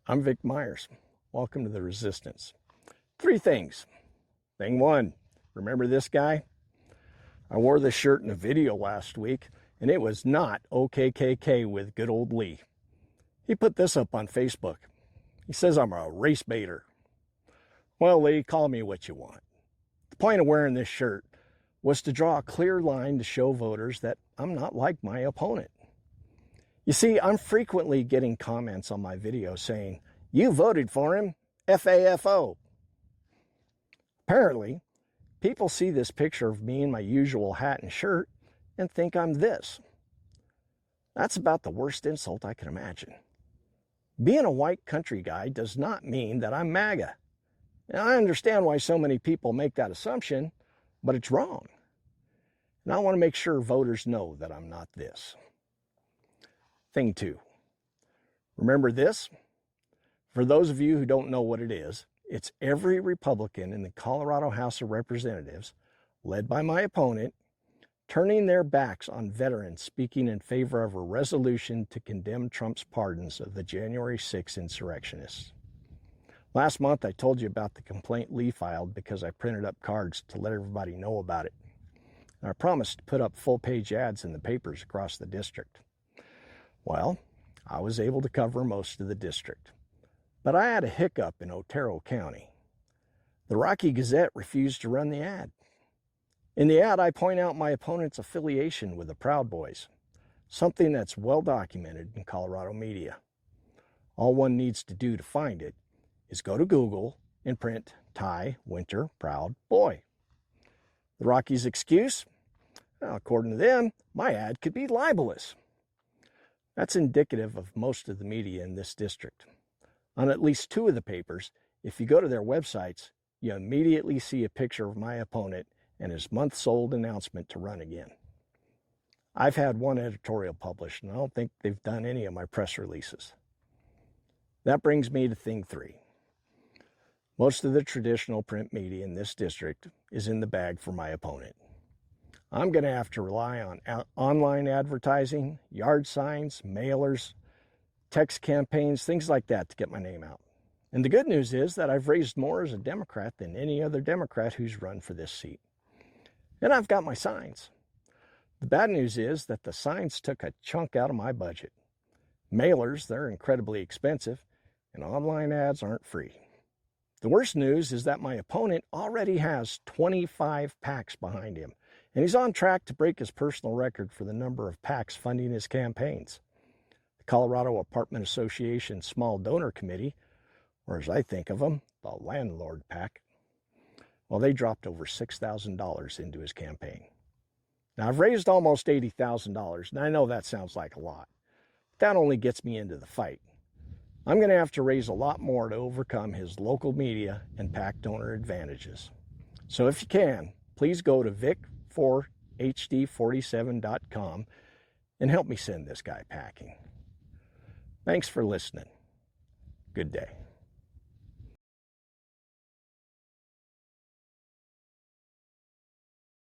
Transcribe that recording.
I'm Vic Myers. Welcome to the Resistance. 3 things. Thing 1, remember this guy? I wore this shirt in a video last week, and it was not OKKK with good old Lee. He put this up on Facebook. He says I'm a race baiter. Well, Lee, call me what you want. The point of wearing this shirt was to draw a clear line to show voters that I'm not like my opponent. You see, I'm frequently getting comments on my video saying, "You voted for him, FAFO." Apparently, people see this picture of me in my usual hat and shirt and think I'm this. That's about the worst insult I can imagine. Being a white country guy does not mean that I'm MAGA. And I understand why so many people make that assumption, but it's wrong. And I want to make sure voters know that I'm not this. Thing 2, remember this? For those of you who don't know what it is, it's every Republican in the Colorado House of Representatives, led by my opponent, turning their backs on veterans speaking in favor of a resolution to condemn Trump's pardons of the January 6 insurrectionists. Last month, I told you about the complaint Lee filed because I printed up cards to let everybody know about it. And I promised to put up full-page ads in the papers across the district. Well, I was able to cover most of the district, but I had a hiccup in Otero County. The Rocky Gazette refused to run the ad. In the ad, I point out my opponent's affiliation with the Proud Boys, something that's well documented in Colorado media. All one needs to do to find it is go to Google and print Ty Winter Proud Boy. The Rockies' excuse? Well, according to them, my ad could be libelous. That's indicative of most of the media in this district. On at least 2 of the papers, if you go to their websites, you immediately see a picture of my opponent and his months-old announcement to run again. I've had 1 editorial published, and I don't think they've done any of my press releases. That brings me to thing 3. Most of the traditional print media in this district is in the bag for my opponent. I'm going to have to rely on online advertising, yard signs, mailers, text campaigns, things like that to get my name out. And the good news is that I've raised more as a Democrat than any other Democrat who's run for this seat. And I've got my signs. The bad news is that the signs took a chunk out of my budget. Mailers, they're incredibly expensive, and online ads aren't free. The worst news is that my opponent already has 25 PACs behind him, and he's on track to break his personal record for the number of PACs funding his campaigns. The Colorado Apartment Association Small Donor Committee, or as I think of them, the Landlord PAC, well, they dropped over $6,000 into his campaign. Now, I've raised almost $80,000, and I know that sounds like a lot. But that only gets me into the fight. I'm going to have to raise a lot more to overcome his local media and PAC donor advantages. So if you can, please go to vic4hd47.com and help me send this guy packing. Thanks for listening. Good day.